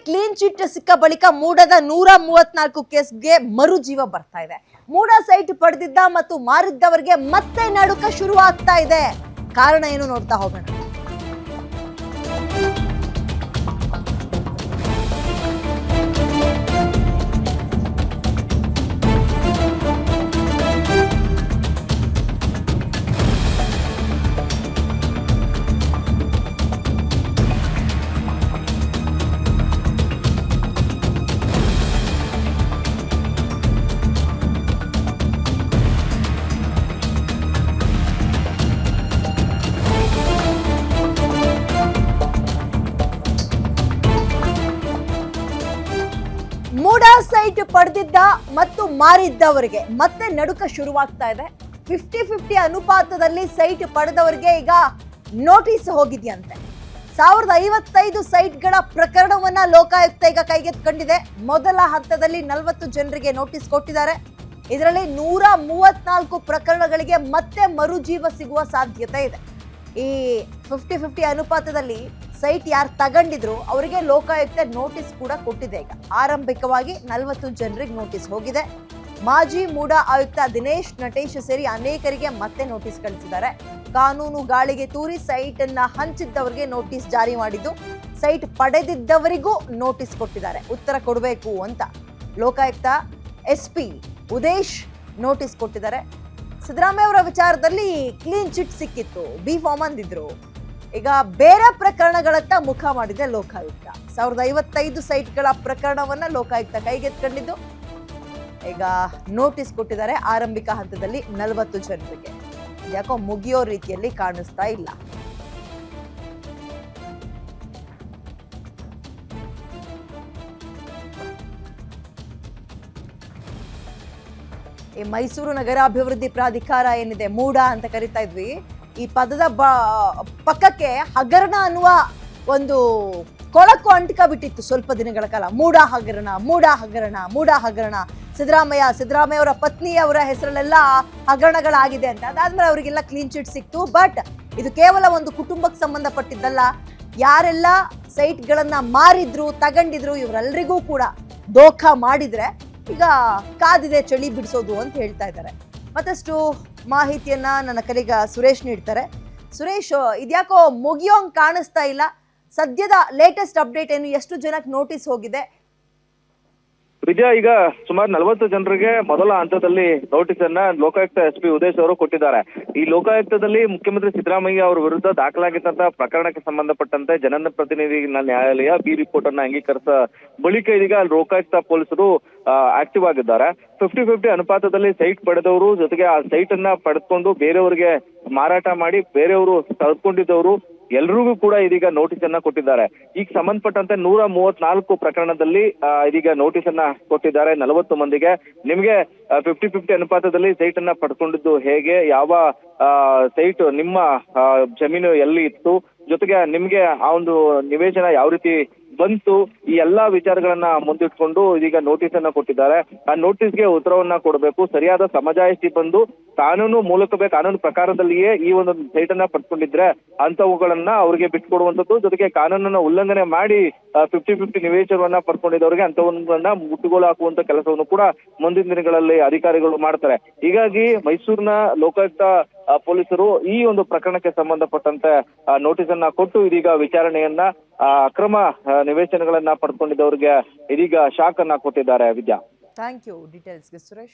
Clean chit ಸಿಕ್ಕ ಬಳಿಕ ಮೂಡದ 134 ಕೇಸ್ಗೆ ಮರುಜೀವ ಬರ್ತಾ ಇದೆ. ಮೂಡ ಸೈಟ್ ಪಡೆದಿದ್ದ ಮತ್ತು ಮಾರಿದ್ದವರಿಗೆ ಮತ್ತೆ ನಡುಕ ಶುರು ಆಗ್ತಾ ಇದೆ. ಕಾರಣ ಏನು ನೋಡ್ತಾ ಹೋಗೋಣ. ಮೂಡ ಸೈಟ್ ಪಡೆದಿದ್ದ ಮತ್ತು ಮಾರಿದ್ದವರಿಗೆ ಮತ್ತೆ ನಡುಕ ಶುರುವಾಗ್ತಾ ಇದೆ. 50-50 ಅನುಪಾತದಲ್ಲಿ ಸೈಟ್ ಪಡೆದವರಿಗೆ ಈಗ ನೋಟಿಸ್ ಹೋಗಿದೆಯಂತೆ. 1055 ಸೈಟ್ಗಳ ಪ್ರಕರಣವನ್ನ ಲೋಕಾಯುಕ್ತ ಈಗ ಕೈಗೆತ್ತಿಕೊಂಡಿದೆ. ಮೊದಲ ಹಂತದಲ್ಲಿ 40 ಜನರಿಗೆ ನೋಟಿಸ್ ಕೊಟ್ಟಿದ್ದಾರೆ. ಇದರಲ್ಲಿ 134 ಪ್ರಕರಣಗಳಿಗೆ ಮತ್ತೆ ಮರುಜೀವ ಸಿಗುವ ಸಾಧ್ಯತೆ ಇದೆ. ಈ 50-50 ಅನುಪಾತದಲ್ಲಿ ಸೈಟ್ ಯಾರು ತಗೊಂಡಿದ್ರು ಅವರಿಗೆ ಲೋಕಾಯುಕ್ತ ನೋಟಿಸ್ ಕೂಡ ಕೊಟ್ಟಿದೆ. ಈಗ ಆರಂಭಿಕವಾಗಿ 40 ಜನರಿಗೆ ನೋಟಿಸ್ ಹೋಗಿದೆ. ಮಾಜಿ ಮೂಡ ಆಯುಕ್ತ ದಿನೇಶ್ ನಟೇಶ್ ಸೇರಿ ಅನೇಕರಿಗೆ ಮತ್ತೆ ನೋಟಿಸ್ ಕಳಿಸಿದ್ದಾರೆ. ಕಾನೂನು ಗಾಳಿಗೆ ತೂರಿ ಸೈಟ್ ಅನ್ನ ಹಂಚಿದ್ದವರಿಗೆ ನೋಟಿಸ್ ಜಾರಿ ಮಾಡಿದ್ದು, ಸೈಟ್ ಪಡೆದಿದ್ದವರಿಗೂ ನೋಟಿಸ್ ಕೊಟ್ಟಿದ್ದಾರೆ. ಉತ್ತರ ಕೊಡಬೇಕು ಅಂತ ಲೋಕಾಯುಕ್ತ SP ಉದೇಶ್ ನೋಟಿಸ್ ಕೊಟ್ಟಿದ್ದಾರೆ. ಸಿದ್ದರಾಮಯ್ಯ ಅವರ ವಿಚಾರದಲ್ಲಿ ಕ್ಲೀನ್ ಚಿಟ್ ಸಿಕ್ಕಿತ್ತು, ಬಿ ಫಾರ್ಮ್ ಅಂದಿದ್ರು. ಈಗ ಬೇರೆ ಪ್ರಕರಣಗಳತ್ತ ಮುಖ ಮಾಡಿದೆ ಲೋಕಾಯುಕ್ತ. 1055 ಸೈಟ್ಗಳ ಪ್ರಕರಣವನ್ನ ಲೋಕಾಯುಕ್ತ ಕೈಗೆತ್ತಿಕೊಂಡಿದ್ದು ಈಗ ನೋಟಿಸ್ ಕೊಟ್ಟಿದ್ದಾರೆ. ಆರಂಭಿಕ ಹಂತದಲ್ಲಿ 40 ಜನರಿಗೆ. ಯಾಕೋ ಮುಗಿಯೋ ರೀತಿಯಲ್ಲಿ ಕಾಣಿಸ್ತಾ ಇಲ್ಲ. ಈ ಮೈಸೂರು ನಗರಾಭಿವೃದ್ಧಿ ಪ್ರಾಧಿಕಾರ ಏನಿದೆ, ಮೂಡ ಅಂತ ಕರಿತಾ ಇದ್ವಿ, ಈ ಪದದ ಪಕ್ಕಕ್ಕೆ ಹಗರಣ ಅನ್ನುವ ಒಂದು ಕೊಳಕು ಅಂಟಿಕ ಬಿಟ್ಟಿತ್ತು ಸ್ವಲ್ಪ ದಿನಗಳ ಕಾಲ. ಮೂಡ ಹಗರಣ, ಮೂಡ ಹಗರಣ, ಮೂಡ ಹಗರಣ. ಸಿದ್ದರಾಮಯ್ಯ ಅವರ ಪತ್ನಿಯವರ ಹೆಸರಲ್ಲೆಲ್ಲ ಹಗರಣಗಳಾಗಿದೆ ಅಂತ. ಅದಾದ್ಮೇಲೆ ಅವರಿಗೆಲ್ಲ ಕ್ಲೀನ್ ಚಿಟ್ ಸಿಕ್ತು. ಬಟ್ ಇದು ಕೇವಲ ಒಂದು ಕುಟುಂಬಕ್ಕೆ ಸಂಬಂಧಪಟ್ಟಿದ್ದಲ್ಲ. ಯಾರೆಲ್ಲ ಸೈಟ್ಗಳನ್ನ ಮಾರಿದ್ರು, ತಗೊಂಡಿದ್ರು, ಇವರೆಲ್ಲರಿಗೂ ಕೂಡ ದೋಖಾ ಮಾಡಿದ್ರೆ ಈಗ ಕಾದಿದೆ ಚಳಿ ಬಿಡಿಸೋದು ಅಂತ ಹೇಳ್ತಾ ಇದ್ದಾರೆ. ಮತ್ತಷ್ಟು ಮಾಹಿತಿಯನ್ನ ನನ್ನ ಕಲಿಗ ಸುರೇಶ್ ನೀಡ್ತಾರೆ. ಸುರೇಶ್, ಇದ್ಯಾಕೋ ಮುಗಿಯೋಂಗ್ ಕಾಣಿಸ್ತಾ ಇಲ್ಲ. ಸದ್ಯದ ಲೇಟೆಸ್ಟ್ ಅಪ್ಡೇಟ್ ಏನು? ಎಷ್ಟು ಜನಕ್ಕೆ ನೋಟಿಸ್ ಹೋಗಿದೆ? ವಿಜಯ, ಈಗ ಸುಮಾರು 40 ಜನರಿಗೆ ಮೊದಲ ಹಂತದಲ್ಲಿ ನೋಟಿಸ್ ಅನ್ನ ಲೋಕಾಯುಕ್ತ SP ಉದೇಶ್ ಅವರು ಕೊಟ್ಟಿದ್ದಾರೆ. ಈ ಲೋಕಾಯುಕ್ತದಲ್ಲಿ ಮುಖ್ಯಮಂತ್ರಿ ಸಿದ್ದರಾಮಯ್ಯ ಅವರ ವಿರುದ್ಧ ದಾಖಲಾಗಿದ್ದಂತಹ ಪ್ರಕರಣಕ್ಕೆ ಸಂಬಂಧಪಟ್ಟಂತೆ ಜನಪ್ರತಿನಿಧಿ ನ್ಯಾಯಾಲಯ ಬಿ ರಿಪೋರ್ಟ್ ಅನ್ನ ಅಂಗೀಕರಿಸ ಬಳಿಕ ಇದೀಗ ಲೋಕಾಯುಕ್ತ ಪೊಲೀಸರು ಆಕ್ಟಿವ್ ಆಗಿದ್ದಾರೆ. 50-50 ಅನುಪಾತದಲ್ಲಿ ಸೈಟ್ ಪಡೆದವರು ಜೊತೆಗೆ ಆ ಸೈಟ್ ಅನ್ನ ಪಡೆದುಕೊಂಡು ಬೇರೆಯವರಿಗೆ ಮಾರಾಟ ಮಾಡಿ ಬೇರೆಯವರು ಕಳ್ಕೊಂಡಿದ್ದವರು ಎಲ್ರಿಗೂ ಕೂಡ ಇದೀಗ ನೋಟಿಸ್ ಅನ್ನ ಕೊಟ್ಟಿದ್ದಾರೆ. ಈಗ ಸಂಬಂಧಪಟ್ಟಂತೆ 134 ಪ್ರಕರಣದಲ್ಲಿ ಇದೀಗ ನೋಟಿಸ್ ಅನ್ನ ಕೊಟ್ಟಿದ್ದಾರೆ 40 ಮಂದಿಗೆ. ನಿಮ್ಗೆ 50-50 ಅನುಪಾತದಲ್ಲಿ ಸೈಟ್ ಅನ್ನ ಪಡ್ಕೊಂಡಿದ್ದು ಹೇಗೆ, ಯಾವ ಸೈಟ್ ನಿಮ್ಮ ಜಮೀನು ಎಲ್ಲಿ ಇತ್ತು, ಜೊತೆಗೆ ನಿಮ್ಗೆ ಆ ಒಂದು ನಿವೇಶನ ಯಾವ ರೀತಿ ಬಂತು, ಈ ಎಲ್ಲಾ ವಿಚಾರಗಳನ್ನ ಮುಂದಿಟ್ಕೊಂಡು ಇದೀಗ ನೋಟಿಸ್ ಅನ್ನ ಕೊಟ್ಟಿದ್ದಾರೆ. ಆ ನೋಟಿಸ್ಗೆ ಉತ್ತರವನ್ನ ಕೊಡಬೇಕು. ಸರಿಯಾದ ಸಮಜಾಯಿಷಿ ಬಂದು ಕಾನೂನು ಮೂಲಕವೇ, ಕಾನೂನು ಪ್ರಕಾರದಲ್ಲಿಯೇ ಈ ಒಂದು ಸೈಟ್ ಅನ್ನ ಪಡ್ಕೊಂಡಿದ್ರೆ ಅಂತವುಗಳನ್ನ ಅವ್ರಿಗೆ ಬಿಟ್ಕೊಡುವಂಥದ್ದು, ಜೊತೆಗೆ ಕಾನೂನನ್ನ ಉಲ್ಲಂಘನೆ ಮಾಡಿ 50-50 ನಿವೇಶನವನ್ನ ಪಡ್ಕೊಂಡಿದ್ದವರಿಗೆ ಅಂತವನ್ನ ಮುಟ್ಟುಗೋಲು ಹಾಕುವಂತ ಕೆಲಸವನ್ನು ಕೂಡ ಮುಂದಿನ ದಿನಗಳಲ್ಲಿ ಅಧಿಕಾರಿಗಳು ಮಾಡ್ತಾರೆ. ಹೀಗಾಗಿ ಮೈಸೂರಿನ ಲೋಕಾಯುಕ್ತ ಪೊಲೀಸರು ಈ ಒಂದು ಪ್ರಕರಣಕ್ಕೆ ಸಂಬಂಧಪಟ್ಟಂತೆ ನೋಟಿಸ್ ಅನ್ನ ಕೊಟ್ಟು ಇದೀಗ ವಿಚಾರಣೆಯನ್ನ ಅಕ್ರಮ ನಿವೇಶನಗಳನ್ನ ಪಡ್ಕೊಂಡಿದ್ದವರಿಗೆ ಇದೀಗ ಶಾಕ್ ಅನ್ನ ಕೊಟ್ಟಿದ್ದಾರೆ. ವಿದ್ಯಾ, ಥ್ಯಾಂಕ್ ಯು ಡೀಟೇಲ್ಸ್ಗೆ ಸುರೇಶ್.